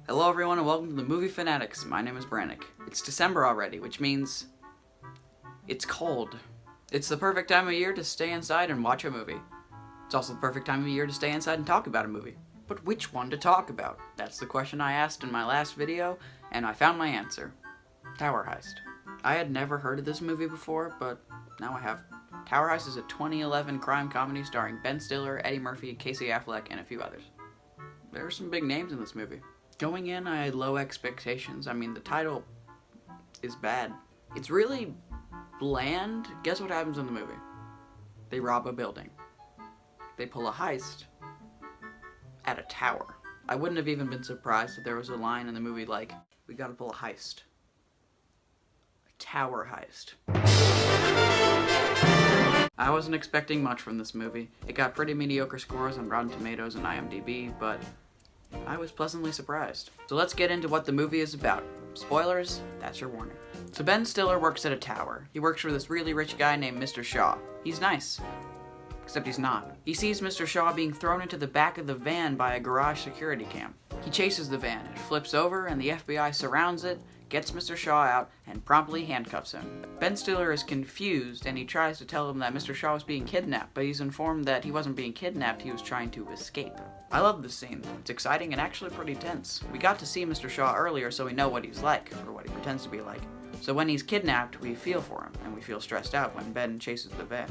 Hello everyone and welcome to the Movie Fanatics. My name is Brannick. It's December already, which means it's cold. It's the perfect time of year to stay inside and watch a movie. It's also the perfect time of year to stay inside and talk about a movie. But which one to talk about? That's the question I asked in my last video, and I found my answer. Tower Heist. I had never heard of this movie before, but now I have. Tower Heist is a 2011 crime comedy starring Ben Stiller, Eddie Murphy, Casey Affleck, and a few others. There are some big names in this movie. Going in, I had low expectations. I mean, the title is bad. It's really bland. Guess what happens in the movie? They rob a building. They pull a heist at a tower. I wouldn't have even been surprised if there was a line in the movie like, we gotta pull a heist. A tower heist. I wasn't expecting much from this movie. It got pretty mediocre scores on Rotten Tomatoes and IMDb, but I was pleasantly surprised. So let's get into what the movie is about. Spoilers, that's your warning. So Ben Stiller works at a tower. He works for this really rich guy named Mr. Shaw. He's nice. Except he's not. He sees Mr. Shaw being thrown into the back of the van by a garage security cam. He chases the van, it flips over, and the FBI surrounds it, gets Mr. Shaw out, and promptly handcuffs him. Ben Stiller is confused, and he tries to tell him that Mr. Shaw was being kidnapped, but he's informed that he wasn't being kidnapped, he was trying to escape. I love this scene. It's exciting and actually pretty tense. We got to see Mr. Shaw earlier, so we know what he's like, or what he pretends to be like. So when he's kidnapped, we feel for him, and we feel stressed out when Ben chases the van.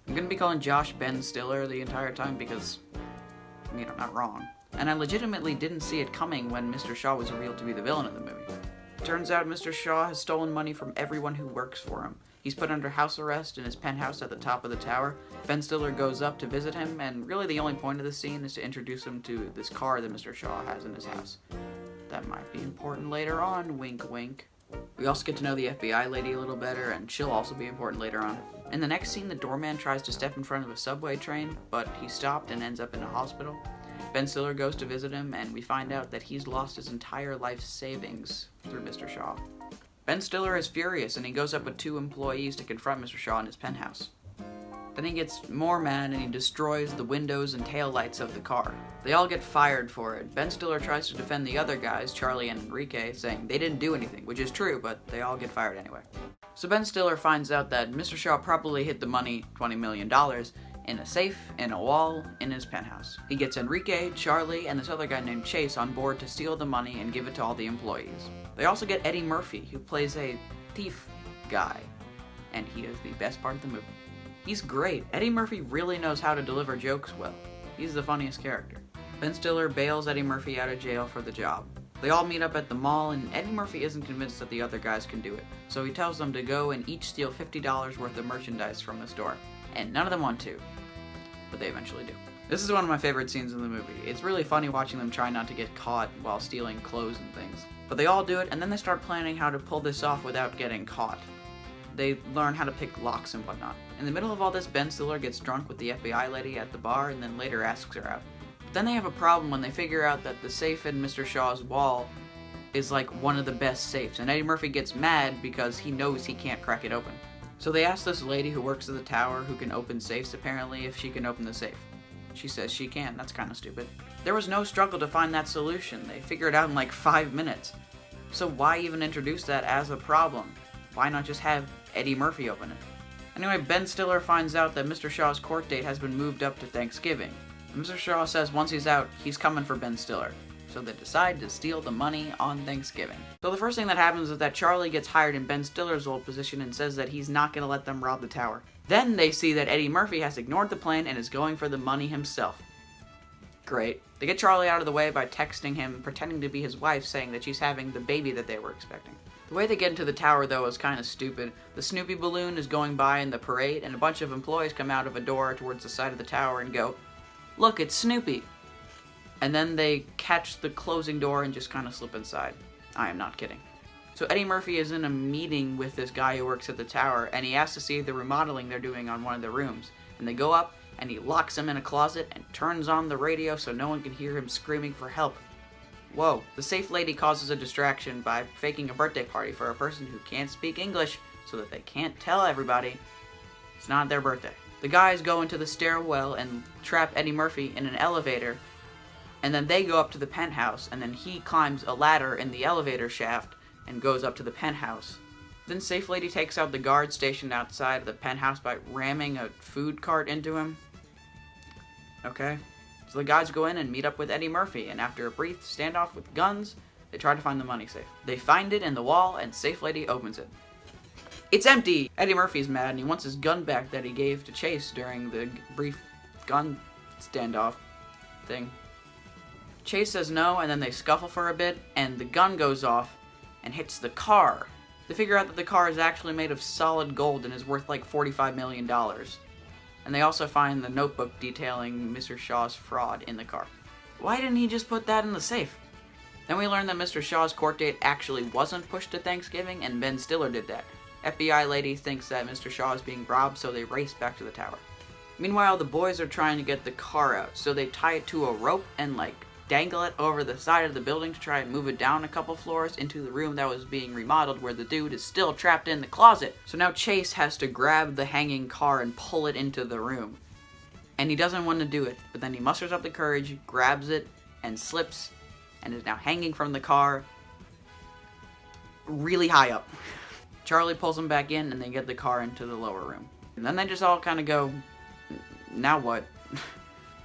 I'm gonna be calling Josh Ben Stiller the entire time because, I mean, I'm not wrong. And I legitimately didn't see it coming when Mr. Shaw was revealed to be the villain of the movie. Turns out Mr. Shaw has stolen money from everyone who works for him. He's put under house arrest in his penthouse at the top of the tower. Ben Stiller goes up to visit him, and really the only point of the scene is to introduce him to this car that Mr. Shaw has in his house. That might be important later on, wink wink. We also get to know the FBI lady a little better, and she'll also be important later on. In the next scene, the doorman tries to step in front of a subway train, but he's stopped and ends up in a hospital. Ben Stiller goes to visit him, and we find out that he's lost his entire life's savings through Mr. Shaw. Ben Stiller is furious, and he goes up with two employees to confront Mr. Shaw in his penthouse. Then he gets more mad, and he destroys the windows and taillights of the car. They all get fired for it. Ben Stiller tries to defend the other guys, Charlie and Enrique, saying they didn't do anything, which is true, but they all get fired anyway. So Ben Stiller finds out that Mr. Shaw probably hid the money, $20 million, in a safe, in a wall, in his penthouse. He gets Enrique, Charlie, and this other guy named Chase on board to steal the money and give it to all the employees. They also get Eddie Murphy, who plays a thief guy, and he is the best part of the movie. He's great. Eddie Murphy really knows how to deliver jokes well. He's the funniest character. Ben Stiller bails Eddie Murphy out of jail for the job. They all meet up at the mall, and Eddie Murphy isn't convinced that the other guys can do it, so he tells them to go and each steal $50 worth of merchandise from the store. And none of them want to, but they eventually do. This is one of my favorite scenes in the movie. It's really funny watching them try not to get caught while stealing clothes and things. But they all do it, and then they start planning how to pull this off without getting caught. They learn how to pick locks and whatnot. In the middle of all this, Ben Stiller gets drunk with the FBI lady at the bar and then later asks her out. But then they have a problem when they figure out that the safe in Mr. Shaw's wall is like one of the best safes, and Eddie Murphy gets mad because he knows he can't crack it open. So they ask this lady who works at the tower who can open safes apparently if she can open the safe. She says she can. That's kind of stupid. There was no struggle to find that solution. They figured it out in like 5 minutes. So why even introduce that as a problem? Why not just have Eddie Murphy open it? Anyway, Ben Stiller finds out that Mr. Shaw's court date has been moved up to Thanksgiving. And Mr. Shaw says once he's out, he's coming for Ben Stiller. So they decide to steal the money on Thanksgiving. So the first thing that happens is that Charlie gets hired in Ben Stiller's old position and says that he's not going to let them rob the tower. Then they see that Eddie Murphy has ignored the plan and is going for the money himself. Great. They get Charlie out of the way by texting him, pretending to be his wife, saying that she's having the baby that they were expecting. The way they get into the tower, though, is kind of stupid. The Snoopy balloon is going by in the parade, and a bunch of employees come out of a door towards the side of the tower and go, "Look, it's Snoopy!" And then they catch the closing door and just kind of slip inside. I am not kidding. So Eddie Murphy is in a meeting with this guy who works at the tower, and he asks to see the remodeling they're doing on one of the rooms. And they go up, and he locks him in a closet and turns on the radio so no one can hear him screaming for help. Whoa, the safe lady causes a distraction by faking a birthday party for a person who can't speak English so that they can't tell everybody it's not their birthday. The guys go into the stairwell and trap Eddie Murphy in an elevator And then they go up to the penthouse, and then he climbs a ladder in the elevator shaft and goes up to the penthouse. Then Safe Lady takes out the guard stationed outside of the penthouse by ramming a food cart into him. Okay. So the guys go in and meet up with Eddie Murphy, and after a brief standoff with guns, they try to find the money safe. They find it in the wall, and Safe Lady opens it. It's empty! Eddie Murphy's mad, and he wants his gun back that he gave to Chase during the brief gun standoff thing. Chase says no, and then they scuffle for a bit, and the gun goes off and hits the car. They figure out that the car is actually made of solid gold and is worth like $45 million. And they also find the notebook detailing Mr. Shaw's fraud in the car. Why didn't he just put that in the safe? Then we learn that Mr. Shaw's court date actually wasn't pushed to Thanksgiving, and Ben Stiller did that. FBI lady thinks that Mr. Shaw is being robbed, so they race back to the tower. Meanwhile, the boys are trying to get the car out, so they tie it to a rope and dangle it over the side of the building to try and move it down a couple floors into the room that was being remodeled where the dude is still trapped in the closet. So now Chase has to grab the hanging car and pull it into the room. And he doesn't want to do it, but then he musters up the courage, grabs it, and slips, and is now hanging from the car really high up. Charlie pulls him back in, and they get the car into the lower room. And then they just all kind of go, now what?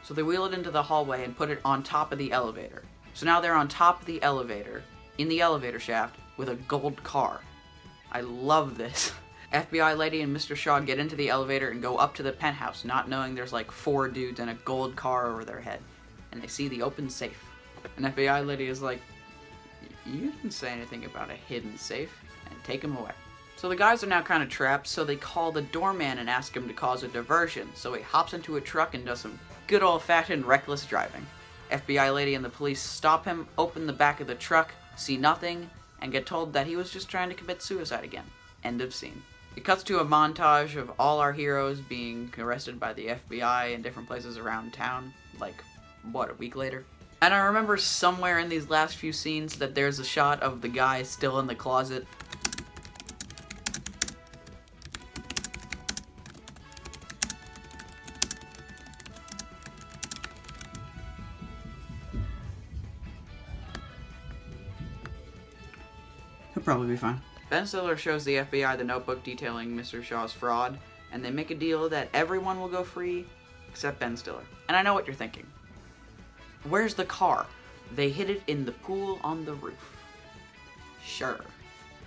So they wheel it into the hallway and put it on top of the elevator. So now they're on top of the elevator, in the elevator shaft, with a gold car. I love this. FBI lady and Mr. Shaw get into the elevator and go up to the penthouse, not knowing there's 4 dudes and a gold car over their head. And they see the open safe. And FBI lady is like, you didn't say anything about a hidden safe, and take him away. So the guys are now kind of trapped, so they call the doorman and ask him to cause a diversion. So he hops into a truck and does some good old-fashioned reckless driving. FBI lady and the police stop him, open the back of the truck, see nothing, and get told that he was just trying to commit suicide again. End of scene. It cuts to a montage of all our heroes being arrested by the FBI in different places around town, a week later? And I remember somewhere in these last few scenes that there's a shot of the guy still in the closet. He'll probably be fine. Ben Stiller shows the FBI the notebook detailing Mr. Shaw's fraud, and they make a deal that everyone will go free except Ben Stiller. And I know what you're thinking. Where's the car? They hid it in the pool on the roof. Sure.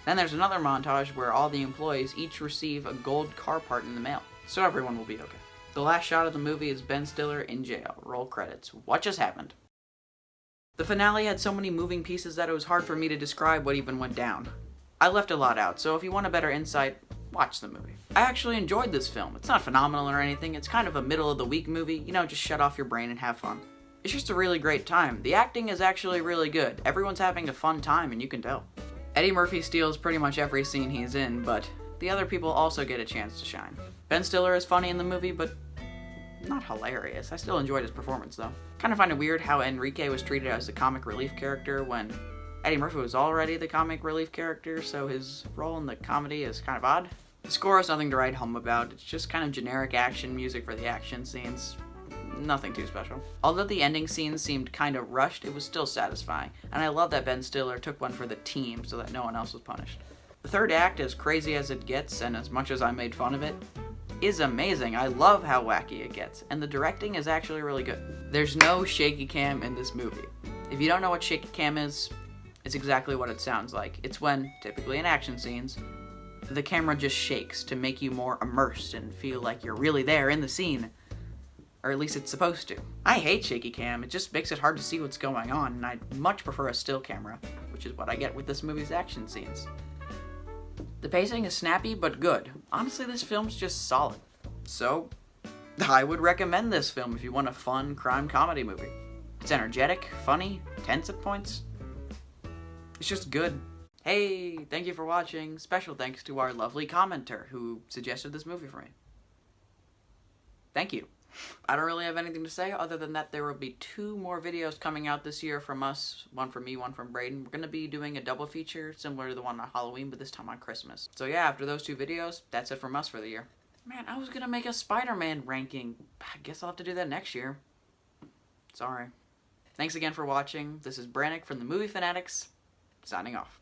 Then there's another montage where all the employees each receive a gold car part in the mail, so everyone will be okay. The last shot of the movie is Ben Stiller in jail. Roll credits. What just happened? The finale had so many moving pieces that it was hard for me to describe what even went down. I left a lot out, so if you want a better insight, watch the movie. I actually enjoyed this film. It's not phenomenal or anything, it's kind of a middle-of-the-week movie, just shut off your brain and have fun. It's just a really great time. The acting is actually really good. Everyone's having a fun time, and you can tell. Eddie Murphy steals pretty much every scene he's in, but the other people also get a chance to shine. Ben Stiller is funny in the movie, but not hilarious. I still enjoyed his performance, though. Kind of find it weird how Enrique was treated as the comic relief character when Eddie Murphy was already the comic relief character, so his role in the comedy is kind of odd. The score is nothing to write home about. It's just kind of generic action music for the action scenes. Nothing too special. Although the ending scenes seemed kind of rushed, it was still satisfying, and I love that Ben Stiller took one for the team so that no one else was punished. The third act, as crazy as it gets, and as much as I made fun of it, is amazing. I love how wacky it gets, and the directing is actually really good. There's no shaky cam in this movie. If you don't know what shaky cam is, it's exactly what it sounds like. It's when, typically in action scenes, the camera just shakes to make you more immersed and feel like you're really there in the scene. Or at least it's supposed to. I hate shaky cam, it just makes it hard to see what's going on, and I'd much prefer a still camera, which is what I get with this movie's action scenes. The pacing is snappy but good. Honestly, this film's just solid. So, I would recommend this film if you want a fun crime comedy movie. It's energetic, funny, tense at points. It's just good. Hey, thank you for watching. Special thanks to our lovely commenter who suggested this movie for me. Thank you. I don't really have anything to say other than that there will be 2 more videos coming out this year from us. One from me, one from Braden. We're going to be doing a double feature similar to the one on Halloween, but this time on Christmas. So yeah, after those 2 videos, that's it from us for the year. Man, I was going to make a Spider-Man ranking. I guess I'll have to do that next year. Sorry. Thanks again for watching. This is Brannick from the Movie Fanatics, signing off.